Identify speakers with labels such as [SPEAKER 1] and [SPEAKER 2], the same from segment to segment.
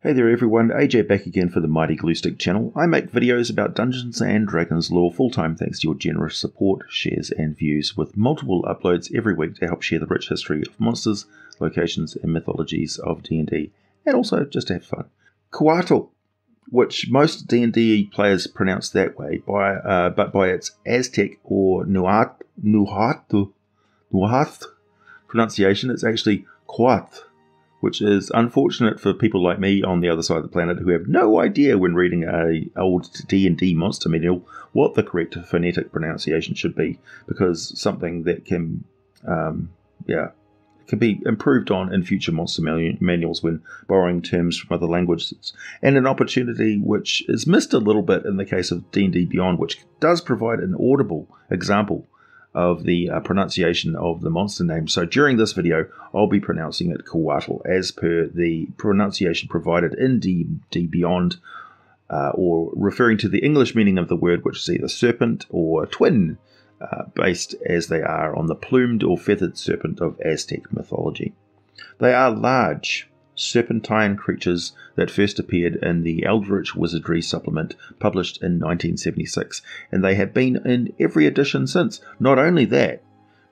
[SPEAKER 1] Hey there everyone, AJ back again for the Mighty Glue Stick channel. I make videos about Dungeons and Dragons lore full-time thanks to your generous support, shares and views, with multiple uploads every week to help share the rich history of monsters, locations and mythologies of D&D, and also just to have fun. Couatl, which most D&D players pronounce that way, but by its Aztec or Nuhat pronunciation, it's actually Couatl, which is unfortunate for people like me on the other side of the planet who have no idea when reading a old D&D monster manual what the correct phonetic pronunciation should be, because something that can be improved on in future monster manuals when borrowing terms from other languages, and an opportunity which is missed a little bit in the case of D&D Beyond, which does provide an audible example of the pronunciation of the monster name. So during this video, I'll be pronouncing it Couatl as per the pronunciation provided in D&D Beyond, or referring to the English meaning of the word, which is either serpent or twin, based as they are on the plumed or feathered serpent of Aztec mythology. They are large, serpentine creatures that first appeared in the Eldritch Wizardry supplement published in 1976, and they have been in every edition since. Not only that,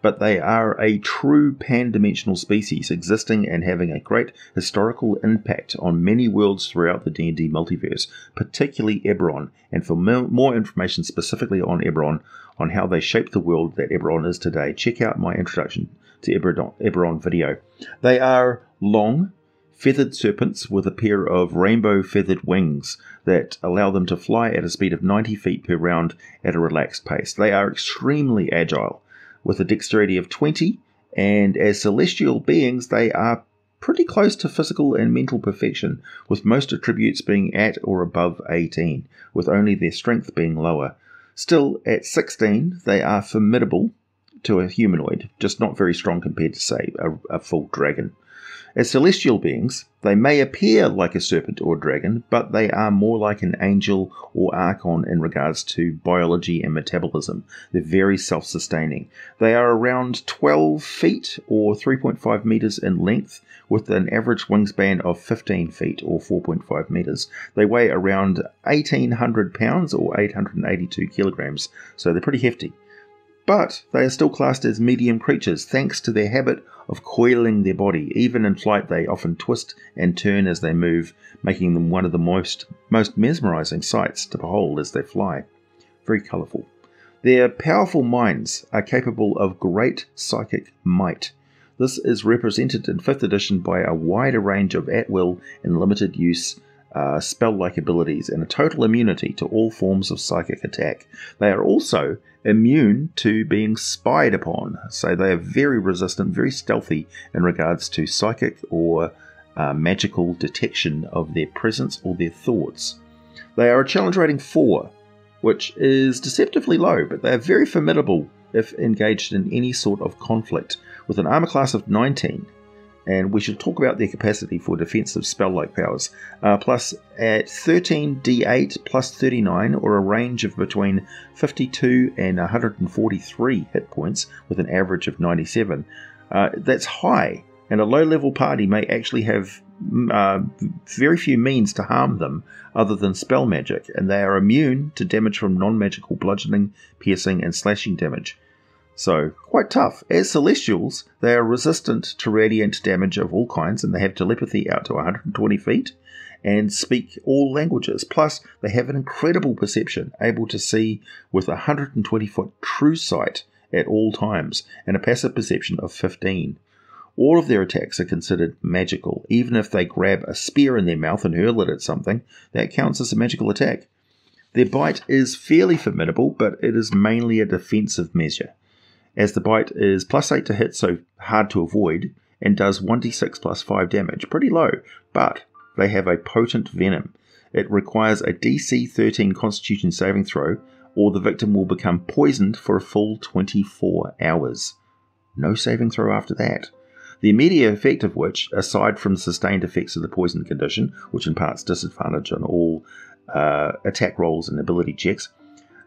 [SPEAKER 1] but they are a true pan-dimensional species, existing and having a great historical impact on many worlds throughout the D&D multiverse, particularly Eberron. And for more information specifically on Eberron, on how they shaped the world that Eberron is today, check out my introduction to Eberron video. They are long, feathered serpents with a pair of rainbow feathered wings that allow them to fly at a speed of 90 feet per round at a relaxed pace. They are extremely agile, with a dexterity of 20, and as celestial beings they are pretty close to physical and mental perfection, with most attributes being at or above 18, with only their strength being lower. Still, at 16, they are formidable to a humanoid, just not very strong compared to, say, a full dragon. As celestial beings, they may appear like a serpent or a dragon, but they are more like an angel or archon in regards to biology and metabolism. They're very self-sustaining. They are around 12 feet or 3.5 meters in length, with an average wingspan of 15 feet or 4.5 meters. They weigh around 1,800 pounds or 882 kilograms, so they're pretty hefty. But they are still classed as medium creatures thanks to their habit of coiling their body. Even in flight they often twist and turn as they move, making them one of the most mesmerizing sights to behold as they fly. Very colourful. Their powerful minds are capable of great psychic might. This is represented in 5th edition by a wider range of at-will and limited use spell-like abilities, and a total immunity to all forms of psychic attack. They are also immune to being spied upon, so they are very resistant, very stealthy in regards to psychic or magical detection of their presence or their thoughts. They are a challenge rating 4, which is deceptively low, but they are very formidable if engaged in any sort of conflict, with an armor class of 19. And we should talk about their capacity for defensive spell-like powers. Plus, at 13d8 plus 39, or a range of between 52 and 143 hit points, with an average of 97. That's high, and a low-level party may actually have very few means to harm them other than spell magic, and they are immune to damage from non-magical bludgeoning, piercing, and slashing damage. So, quite tough. As Celestials, they are resistant to radiant damage of all kinds, and they have telepathy out to 120 feet, and speak all languages. Plus, they have an incredible perception, able to see with 120-foot true sight at all times, and a passive perception of 15. All of their attacks are considered magical. Even if they grab a spear in their mouth and hurl it at something, that counts as a magical attack. Their bite is fairly formidable, but it is mainly a defensive measure, as the bite is plus 8 to hit, so hard to avoid, and does 1d6 plus 5 damage, pretty low, but they have a potent venom. It requires a DC 13 Constitution saving throw, or the victim will become poisoned for a full 24 hours. No saving throw after that. The immediate effect of which, aside from the sustained effects of the poison condition, which imparts disadvantage on all attack rolls and ability checks,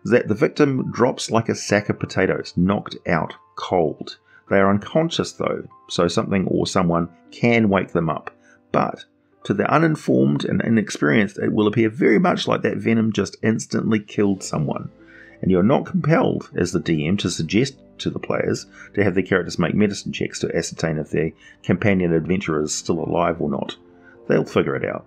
[SPEAKER 1] is that the victim drops like a sack of potatoes, knocked out cold. They are unconscious though, so something or someone can wake them up, but To the uninformed and inexperienced, it will appear very much like that venom just instantly killed someone, and you are not compelled, as the DM, to suggest to the players to have their characters make medicine checks to ascertain if their companion adventurer is still alive or not. They'll figure it out.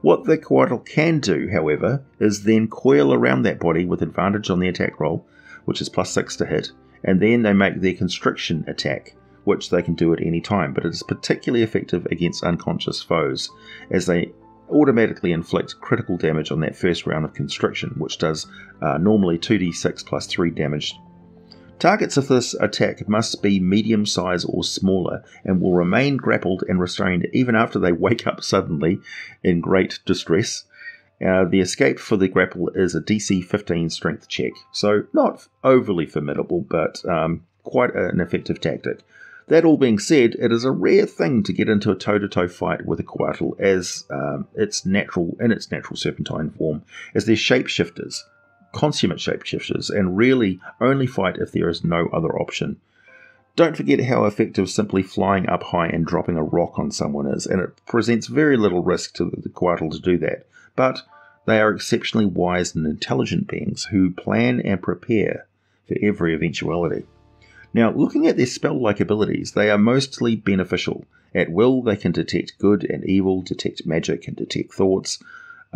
[SPEAKER 1] What the Couatl can do, however, is then coil around that body with advantage on the attack roll, which is +6 to hit, and then they make their constriction attack, which they can do at any time, but it is particularly effective against unconscious foes, as they automatically inflict critical damage on that first round of constriction, which does normally 2d6 plus 3 damage. Targets of this attack must be medium size or smaller, and will remain grappled and restrained even after they wake up suddenly in great distress. The escape for the grapple is a DC 15 strength check, so not overly formidable, but quite an effective tactic. That all being said, it is a rare thing to get into a toe-to-toe fight with a Couatl as its natural serpentine form, as they're shapeshifters, consummate shapeshifters, and really only fight if there is no other option. Don't forget how effective simply flying up high and dropping a rock on someone is, and it presents very little risk to the Couatl to do that, but they are exceptionally wise and intelligent beings who plan and prepare for every eventuality. Now, looking at their spell-like abilities, they are mostly beneficial. At will, they can detect good and evil, detect magic, and detect thoughts.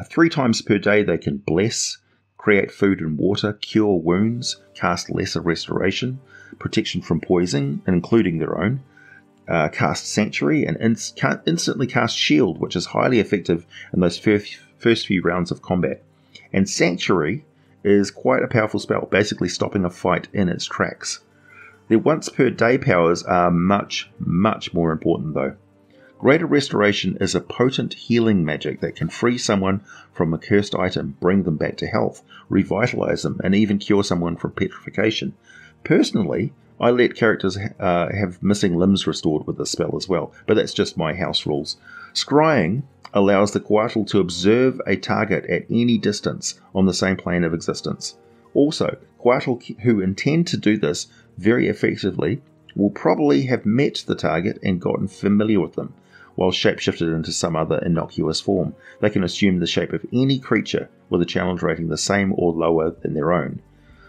[SPEAKER 1] 3 times per day, they can bless, create food and water, cure wounds, cast lesser restoration, protection from poison, including their own, cast sanctuary, and instantly cast shield, which is highly effective in those first few rounds of combat. And sanctuary is quite a powerful spell, basically stopping a fight in its tracks. Their once per day powers are much, much more important though. Greater Restoration is a potent healing magic that can free someone from a cursed item, bring them back to health, revitalize them, and even cure someone from petrification. Personally, I let characters have missing limbs restored with this spell as well, but that's just my house rules. Scrying allows the Couatl to observe a target at any distance on the same plane of existence. Also, Couatl who intend to do this very effectively will probably have met the target and gotten familiar with them, while shapeshifted into some other innocuous form. They can assume the shape of any creature with a challenge rating the same or lower than their own.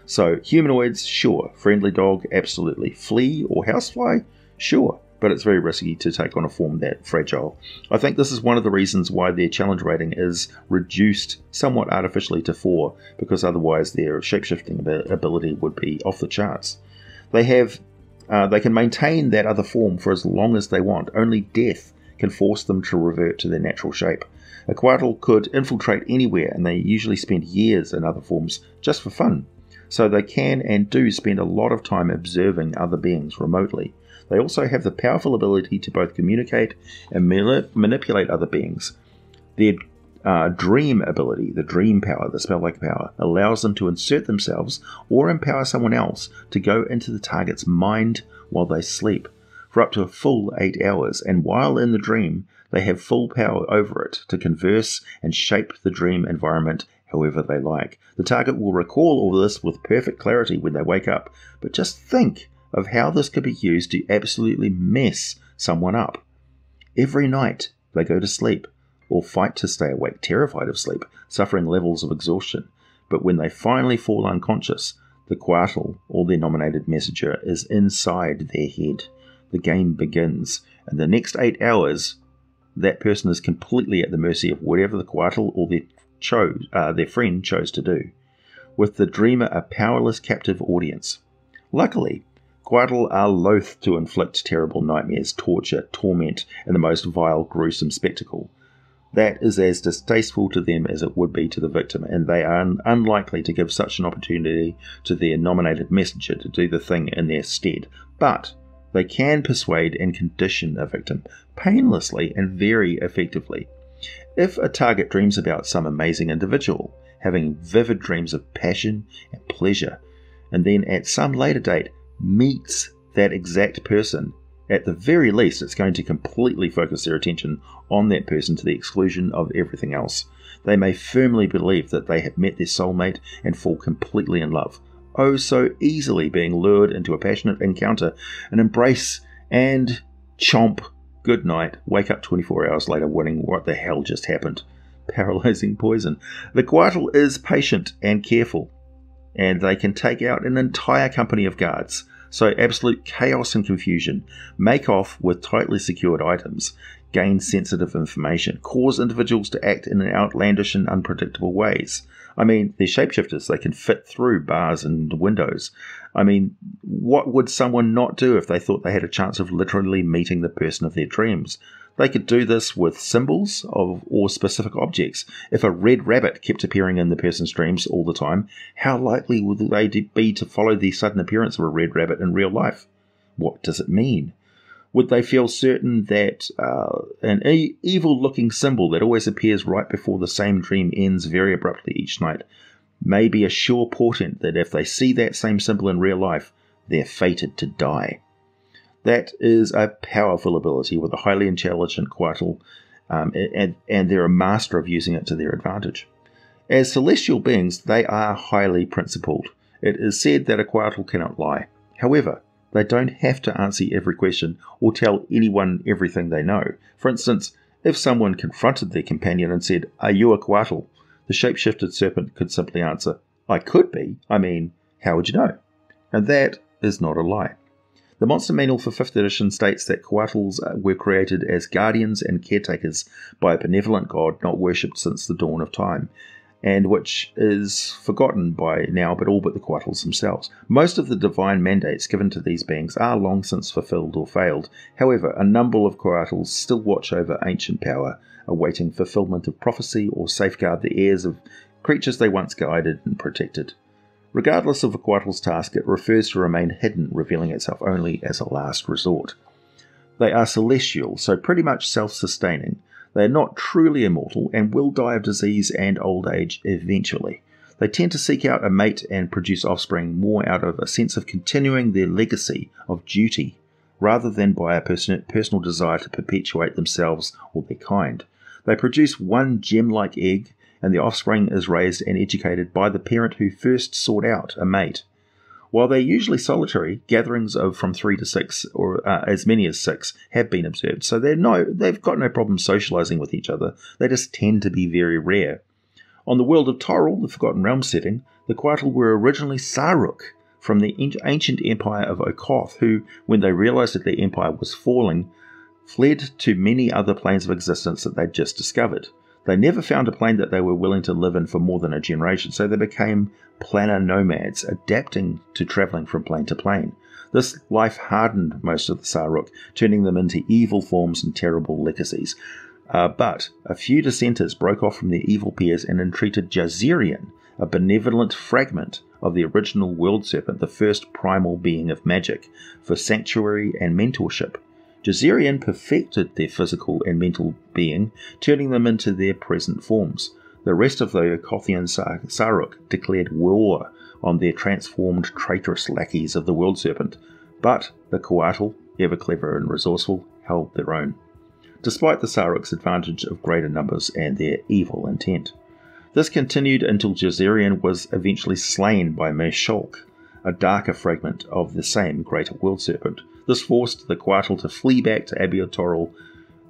[SPEAKER 1] So, humanoids, sure. Friendly dog, absolutely. Flea or housefly, sure. But it's very risky to take on a form that fragile. I think this is one of the reasons why their challenge rating is reduced somewhat artificially to 4, because otherwise their shapeshifting ability would be off the charts. They can maintain that other form for as long as they want. Only death can force them to revert to their natural shape. A Couatl could infiltrate anywhere, and they usually spend years in other forms just for fun. So they can and do spend a lot of time observing other beings remotely. They also have the powerful ability to both communicate and manipulate other beings. Their dream ability, the dream power, the spell-like power, allows them to insert themselves or empower someone else to go into the target's mind while they sleep for up to a full 8 hours, and while in the dream, they have full power over it to converse and shape the dream environment however they like. The target will recall all this with perfect clarity when they wake up, but just think of how this could be used to absolutely mess someone up. Every night they go to sleep, or fight to stay awake, terrified of sleep, suffering levels of exhaustion. But when they finally fall unconscious, the Couatl, or their nominated messenger, is inside their head. The game begins, and the next 8 hours, that person is completely at the mercy of whatever the Couatl or their friend chose to do, with the dreamer a powerless captive audience. Luckily, Couatl are loath to inflict terrible nightmares, torture, torment, and the most vile, gruesome spectacle. That is as distasteful to them as it would be to the victim, and they are unlikely to give such an opportunity to their nominated messenger to do the thing in their stead. But they can persuade and condition a victim painlessly and very effectively. If a target dreams about some amazing individual, having vivid dreams of passion and pleasure, and then at some later date meets that exact person, at the very least it's going to completely focus their attention on that person to the exclusion of everything else. They may firmly believe that they have met their soulmate and fall completely in love, oh so easily being lured into a passionate encounter, an embrace, and chomp, good night, wake up 24 hours later wondering what the hell just happened. Paralyzing poison. The Couatl is patient and careful, and they can take out an entire company of guards. So absolute chaos and confusion, make off with tightly secured items, gain sensitive information, cause individuals to act in outlandish and unpredictable ways. I mean, they're shapeshifters, they can fit through bars and windows. I mean, what would someone not do if they thought they had a chance of literally meeting the person of their dreams? They could do this with symbols or specific objects. If a red rabbit kept appearing in the person's dreams all the time, how likely would they be to follow the sudden appearance of a red rabbit in real life? What does it mean? Would they feel certain that an evil-looking symbol that always appears right before the same dream ends very abruptly each night may be a sure portent that if they see that same symbol in real life, they're fated to die? That is a powerful ability with a highly intelligent Couatl, and they're a master of using it to their advantage. As celestial beings, they are highly principled. It is said that a Couatl cannot lie. However, they don't have to answer every question or tell anyone everything they know. For instance, if someone confronted their companion and said, "Are you a Couatl?" the shapeshifted serpent could simply answer, "I could be. I mean, how would you know?" And that is not a lie. The Monster Manual for 5th edition states that Couatls were created as guardians and caretakers by a benevolent god not worshipped since the dawn of time, and which is forgotten by now but all but the Couatls themselves. Most of the divine mandates given to these beings are long since fulfilled or failed. However, a number of Couatls still watch over ancient power, awaiting fulfillment of prophecy or safeguard the heirs of creatures they once guided and protected. Regardless of a Couatl's task, it refers to remain hidden, revealing itself only as a last resort. They are celestial, so pretty much self-sustaining. They are not truly immortal and will die of disease and old age eventually. They tend to seek out a mate and produce offspring more out of a sense of continuing their legacy of duty, rather than by a personal desire to perpetuate themselves or their kind. They produce one gem-like egg, and the offspring is raised and educated by the parent who first sought out a mate. While they're usually solitary, gatherings of from 3 to 6, or as many as 6, have been observed, so they've got no problem socializing with each other. They just tend to be very rare. On the world of Toril, the Forgotten Realms setting, the Couatl were originally Saruk from the ancient empire of Okoth, who, when they realized that their empire was falling, fled to many other planes of existence that they'd just discovered. They never found a plane that they were willing to live in for more than a generation, so they became planar nomads, adapting to travelling from plane to plane. This life hardened most of the Saruk, turning them into evil forms and terrible legacies. But a few dissenters broke off from their evil peers and entreated Jazarian, a benevolent fragment of the original world serpent, the first primal being of magic, for sanctuary and mentorship. Jazarian perfected their physical and mental being, turning them into their present forms. The rest of the Okothian Saruk declared war on their transformed traitorous lackeys of the world serpent, but the Couatl, ever clever and resourceful, held their own, despite the Saruk's advantage of greater numbers and their evil intent. This continued until Jazarian was eventually slain by Mesholk, a darker fragment of the same greater world serpent. This forced the Couatl to flee back to Toril.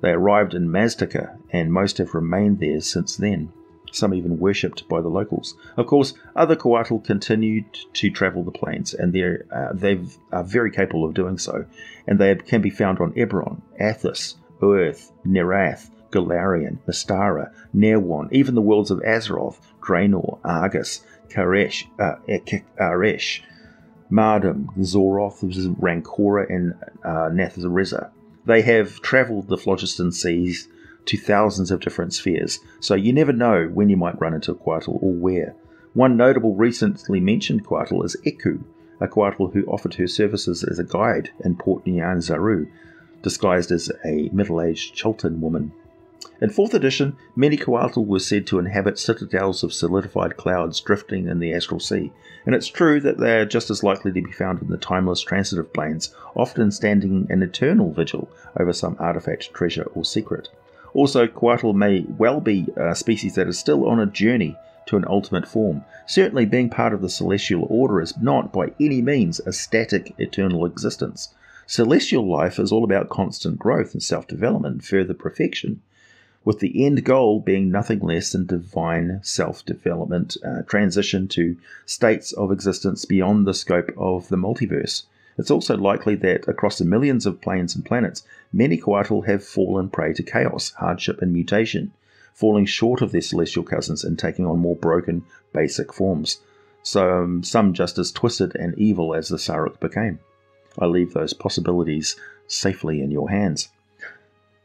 [SPEAKER 1] They arrived in Maztika, and most have remained there since then, some even worshipped by the locals. Of course, other Couatl continued to travel the plains, and they are very capable of doing so, and they can be found on Eberron, Athos, Uerth, Nerath, Golarion, Mystara, Nerwan, even the worlds of Azeroth, Draenor, Argus, Karesh, Mardum, Zoroth, Rancora, and Nathariza. They have travelled the phlogiston seas to thousands of different spheres, so you never know when you might run into a Couatl or where. One notable recently mentioned Couatl is Eku, a Couatl who offered her services as a guide in Port Nyanzaru, disguised as a middle-aged Chultan woman. In 4th edition, many Couatl were said to inhabit citadels of solidified clouds drifting in the astral sea, and it's true that they are just as likely to be found in the timeless transitive planes, often standing an eternal vigil over some artifact, treasure, or secret. Also, Couatl may well be a species that is still on a journey to an ultimate form. Certainly, being part of the celestial order is not by any means a static eternal existence. Celestial life is all about constant growth and self-development and further perfection, with the end goal being nothing less than divine self-development, transition to states of existence beyond the scope of the multiverse. It's also likely that across the millions of planes and planets, many Couatl have fallen prey to chaos, hardship, and mutation, falling short of their celestial cousins and taking on more broken, basic forms. So some just as twisted and evil as the Saruk became. I leave those possibilities safely in your hands.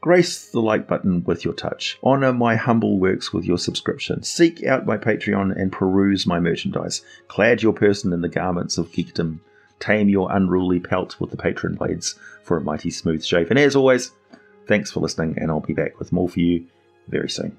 [SPEAKER 1] Grace the like button with your touch. Honour my humble works with your subscription. Seek out my Patreon and peruse my merchandise. Clad your person in the garments of geekdom. Tame your unruly pelt with the patron blades for a mighty smooth shave. And as always, thanks for listening, and I'll be back with more for you very soon.